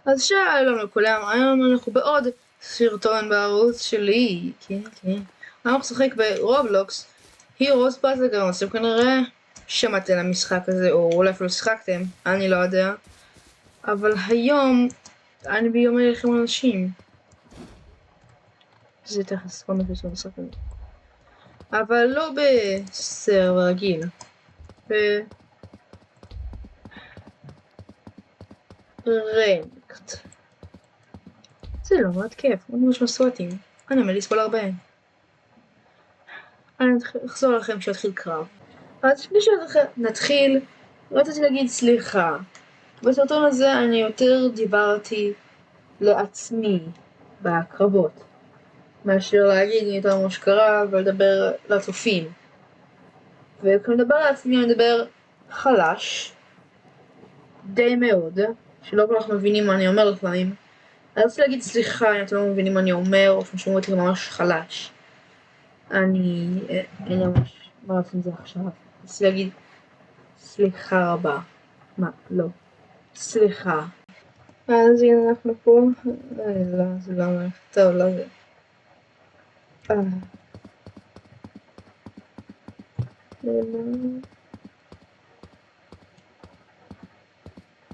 אז שלום לכולם, היום אנחנו בעוד סרטון בערוץ שלי, כן. אנחנו נשחק ברובלוקס, הירוס בטלגראונדס. אתם כנראה שמעתם על המשחק הזה, או אולי אפילו שיחקתם, אני לא יודע. אבל היום אני ביום מלחמת אנשים. זה תכף כל מה שיש במשחק הזה. אבל לא בסרבר רגיל. ברנקט. זה לא מאוד כיף, הוא ממש מסורתי. אני עומד לסבול הרבה. אני אחזור לכם כשהתחיל קרב. אז לפני שנתחיל, רציתי להגיד סליחה. בסרטון הזה אני יותר דיברתי לעצמי בקרבות, מאשר להגיד יותר מה שקרה ולדבר לצופים. וכשאני מדבר לעצמי אני מדבר חלש, די מאוד, שלא כל כך מבינים מה אני אומר לפעמים. אני רוצה להגיד סליחה אם אתם לא מבינים מה אני אומר, או שאתם שומעים אותי ממש חלש. אין לי ממש מה לעשות עם זה עכשיו. רציתי להגיד סליחה רבה. מה? לא. סליחה. אז הנה אנחנו פה. לא, זה לא אומר. טוב, לא זה.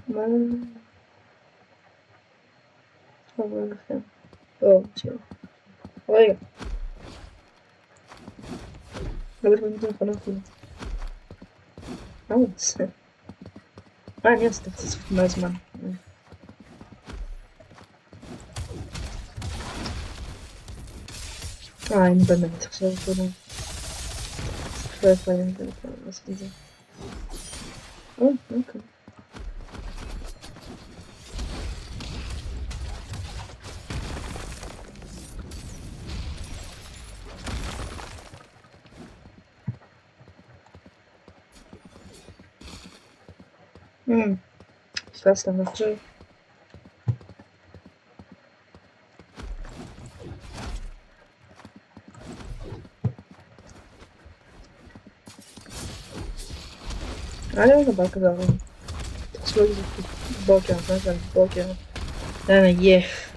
מה? אומר לכם. טוב, תשאר. רגע. לא בטח באמת נכונה אפילו. מה הוא עושה? אני עושה קצת מהזמן. אני באמת עכשיו קודם. לא יכולים לעשות את זה. אוקיי. פספסתם עכשיו. אני לא מדבר כזה הרבה. תחשבו על זה בוקר, זה בוקר. אני עייף.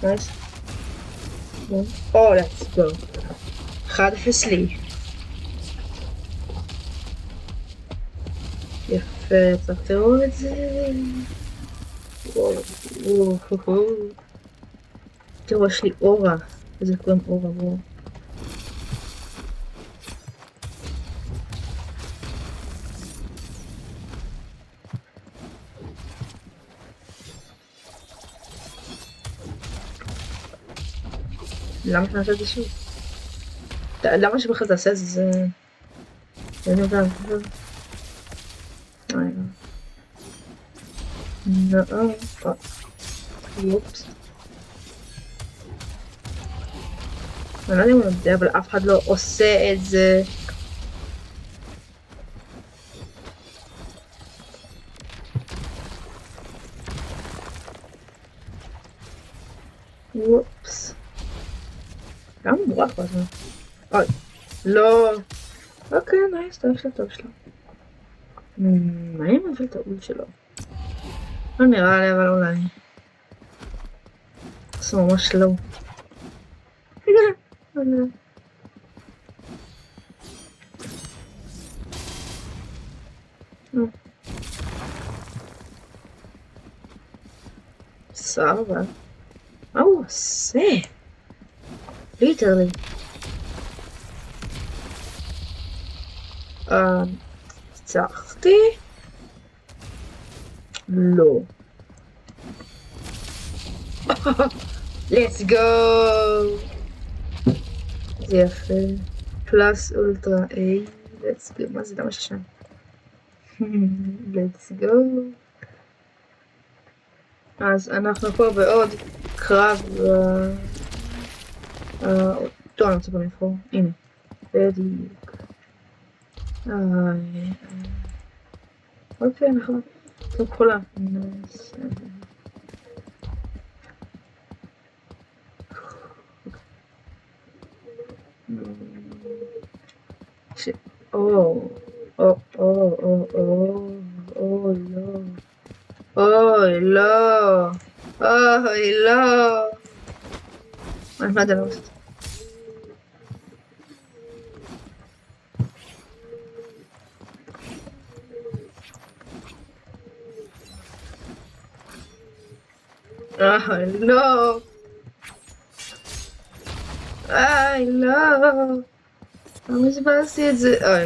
נייס. let's go. 1-0 לי. יפה, צריך תראו את זה. תראו, יש לי אורה. איזה קוראים אורה, בואו. למה שנעשה את זה שוב? למה שבכלל תעשה את זה? זה אני יודע. יופס. אני לא יודע אם הוא יודע, אבל אף אחד לא עושה את זה. יופס. גם הוא מורח בזמן. אוי, לא. אוקיי, נייס, טוב שלו. מה אם נפל את האול שלו? לא נראה לי, אבל אולי. זה ממש לא. סבבה. מה הוא עושה? ליטרלי. הצלחתי? לא. let's go. זה יפה. פלאס אולטרה A. let's go. מה זה? למה ששם? let's go. אז אנחנו פה בעוד קרב. טוב, אני רוצה פה לבחור. הנה. בדיוק. אוקיי, נכון. טוב, חולה. או, או, או, או, או, או, לא. אוי, לא. אוי, לא. מה אתה לא עושה? אוי, לא. אוי, לא. למה הסברתי את זה? אוי.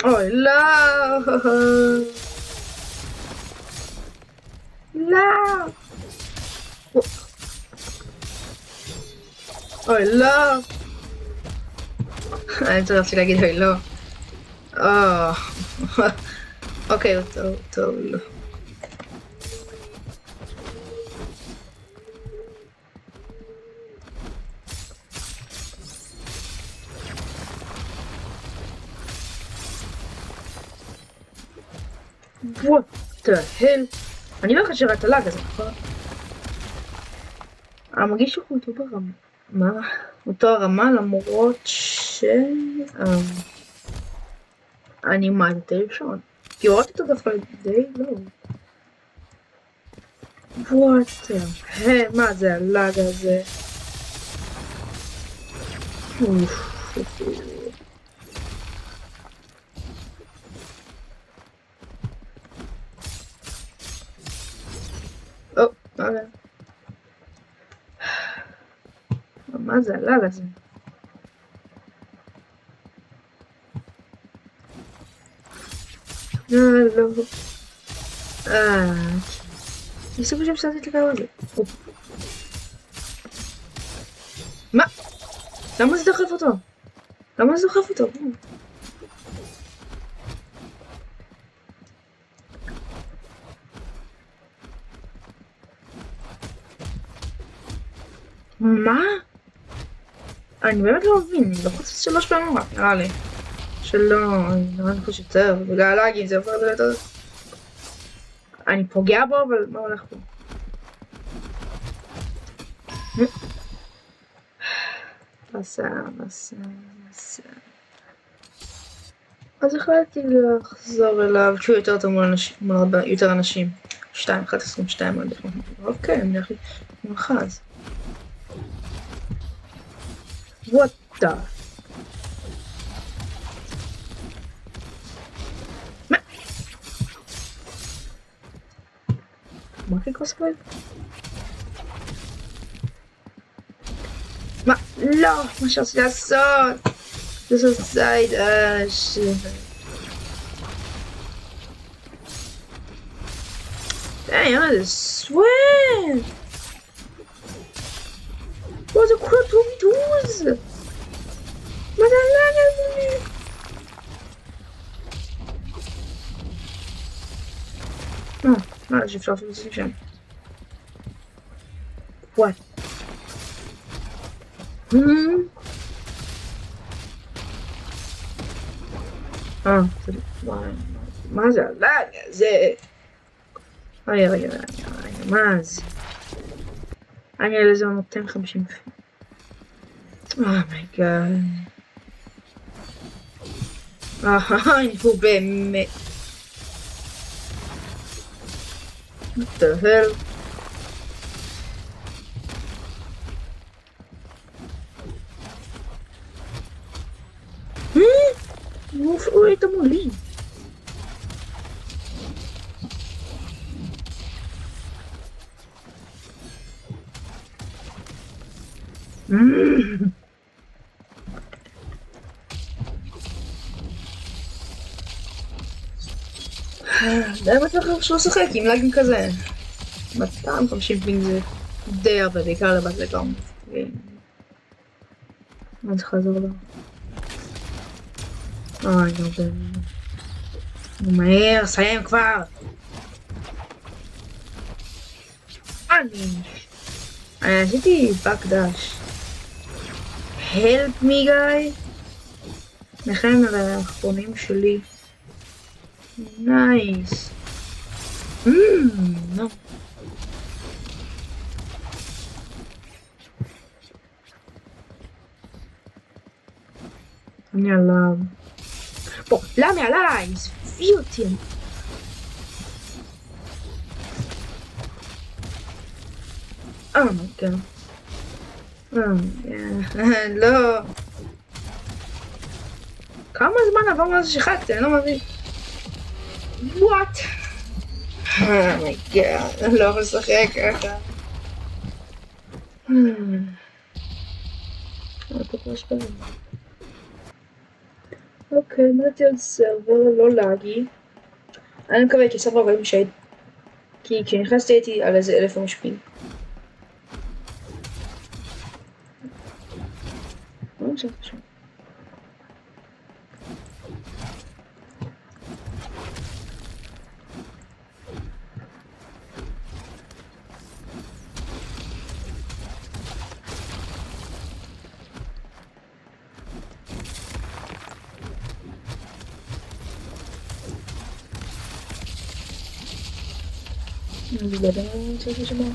אוי, לא. לא. אוי, לא. אני צריכה להגיד אוי, לא. אוקיי, טוב, לא. What the hell? אני לא חושב את הלאג הזה, נכון? המרגיש שהוא אותו ברמה. מה? אותו הרמה למרות אני מעט ראשון. כי הורדתי אותו דווקא די לא. What the hell? מה זה הלאג הזה? מה זה הלאג הזה? לא. אני חושב שהפסדתי את הקרב הזה. מה? למה זה דוחף אותו? למה זה דוחף אותו? מה? אני באמת לא מבין, לחוץ 3 פעמים רק, נראה לי. שלא, אני חושב יותר, בגלל הלאגים זה עובר יותר. אני פוגע בו, אבל מה הולך פה? מסע. אז החלטתי לחזור אליו, כשהוא יותר טוב מול יותר אנשים. 1.22 אוקיי, אני הולך למחז. What the? מה כקוספוי? מה? לא! מה שרציתי לעשות! זה סייד Damn, זה sweat! מה זה קורה טוביטוז? מה זה הלאג הזה? מה שאפשר אפילו לשים שם? What? מה זה הלאג הזה? רגע, מה זה? אני על איזה 250 אומייגאד. הוא באמת. What the hell? הוא היית מולי. די בטוח שלא שחק עם לאגים כזה. 250 פינג זה די הרבה, בעיקר לבת לגמרי. אני צריכה לעזור לו. אוי, לא באמת. מהר, סיים כבר. אני עשיתי בקדש. Help me guy. לכן על האחרונים שלי. נייס. נו. אני עליו. בוא, למה עליי? עזבי אותי. כן. לא. כמה זמן עבר מאז ששיחקתי? אני לא מבין. וואט? אומייגאד, אני לא יכול לשחק ככה. אוקיי, נתתי על סרבר לא לאגי. אני מקווה כי סרבר 40 שייד. כי כשנכנסתי הייתי על איזה 1000 משפיעים. לא משנה חשוב. אני לא יודע מה אני רוצה לשמוע.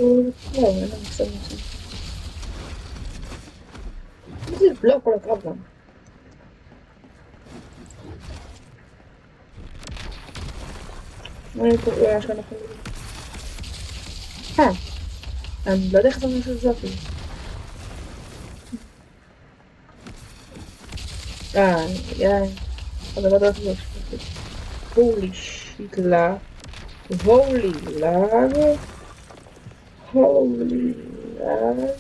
לא, אני לא מצטער משהו. זה לא כל הקרב גם. אני קוראה שאנחנו... אני לא יודע איך זה משהו זה אפילו. אבל לא יודעת מה זה. הולי שיט לה. הולי לאג. הולי לאג.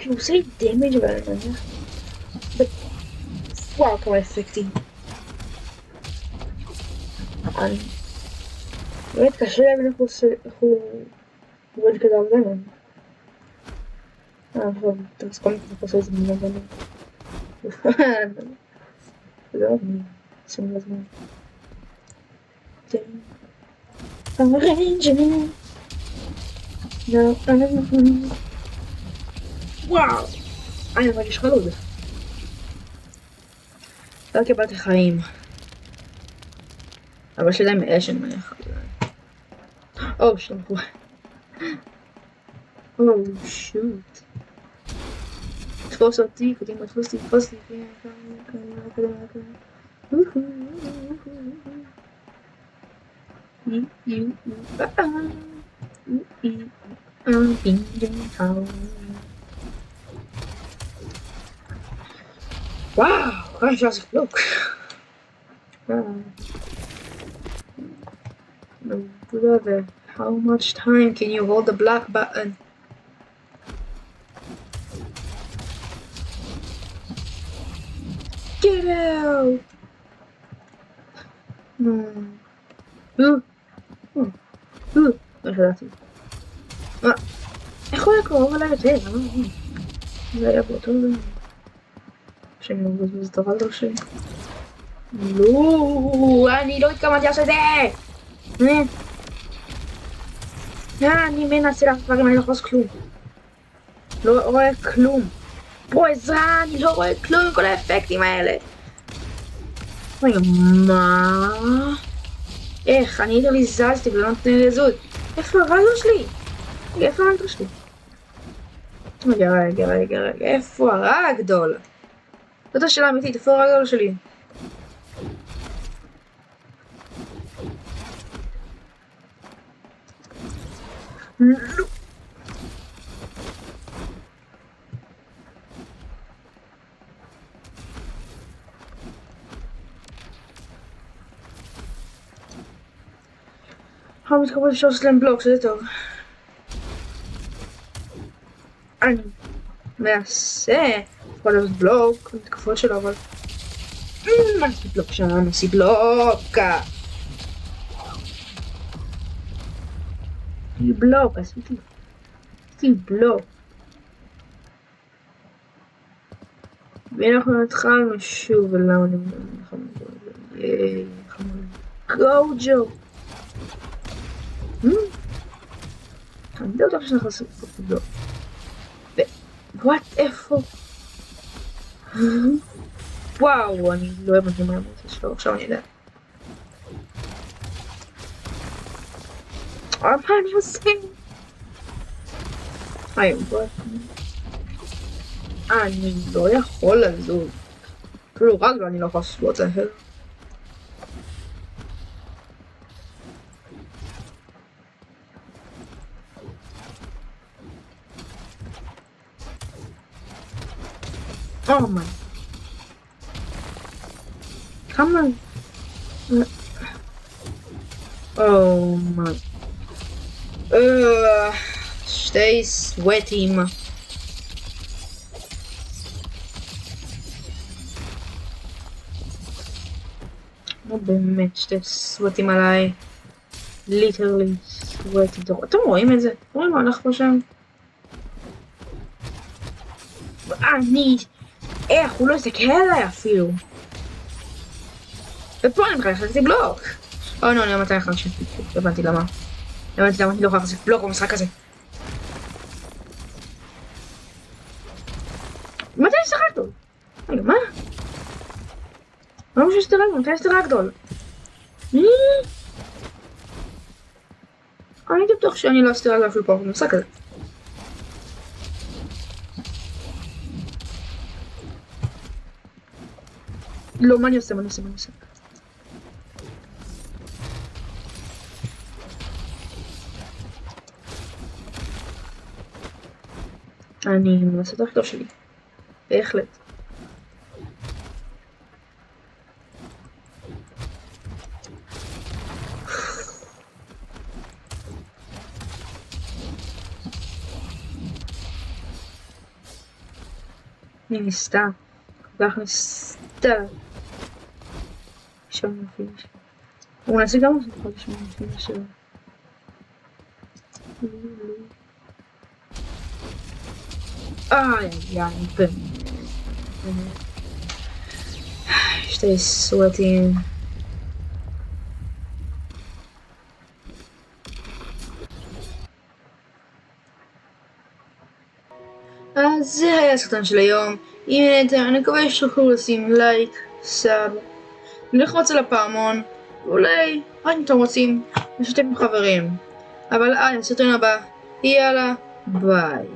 הוא עושה לי דמג' אבל אני מניח. וואו כמה אפקטים. אני באמת קשה להבין איך הוא עובד כזה הרבה מהם. עכשיו אתה מסכום איך עושה איזה מילה בנו. זה לא מי. שימו לזמן. הרנג'ר. וואו. אני מרגיש חלוד. לא קיבלתי חיים. אבל שלהם מאשן מניח. שלחו. שוט. תפוס אותי, קדימה תפוס אותי. וואו, כמה אפשר לעשות בלוק. Brother, how much time can you hold the black button? Get out! לא ידעתי. איך הוא היה קרוב עליי יותר? זה היה באותו זמן. שאני לא מבזבז את הרלדר שלי. לא, אני לא התכוונתי לעשות את זה! אני מנסה לעשות דברים, אני לא יכול לעשות כלום. לא רואה כלום. בוא עזרה, אני לא רואה כלום עם כל האפקטים האלה. רגע, מה? איך? אני לי זזתי ולא נותנים לי לזוז. איפה הרלדר שלי? איפה הרלדר שלי? רגע, איפה הרגדול? זאת השאלה האמיתית, איפה הרגדול שלי? לא. מתקרב אפשר לעשות להם בלוק, שזה טוב. אני מנסה יכול לעשות בלוק, מתקפות שלו, אבל... מה עשי בלוק שם? עשי בלוק! עשיתי בלוק. ואנחנו התחלנו שוב, ולמה אני גוג'ו! אני לא יודעת שאנחנו עושים פה בלוק. וואט איפה? וואו, אני לא הבנתי מה אמרתי שלו, עכשיו אני יודע. מה אני עושה? אני לא יכול לזוז. אפילו רק אני לא יכול לעשות את זה. Oh my. Come on. Oh my. Stay sweaty. לא באמת שתי סווטים עליי. ליטרלי סווטים. אתם רואים את זה? רואים מה הלך פה שם? איך הוא לא הסתכל עליי אפילו. ופה אני בכלל החלטתי בלוק. לא, אני 250. הבנתי למה. הבנתי למה אני לא יכולה לעשות בלוק במשחק הזה. מתי יש רגדול? רגע, מה? לא משהו שתרגדול, מתי יש רגדול? אני הייתי בטוח שאני לא אסתיר רגדול אפילו פה במשחק הזה. לא, מה אני עושה? אני מנסה את הרגדול שלי. בהחלט. אני ניסתה. כל כך ניסתה. עכשיו נפיל שלו. הוא נעשה גם לעשות חודש נפיל שלו. אני באמת. שתי סווטים. אז זה היה הסרטון של היום. אם נהנתם, אני מקווה שתוכלו לשים לייק, סאב, ללחוץ על הפעמון, ואולי רק אם אתם רוצים לשתף עם חברים. אבל הסרטון הבא, יאללה, ביי.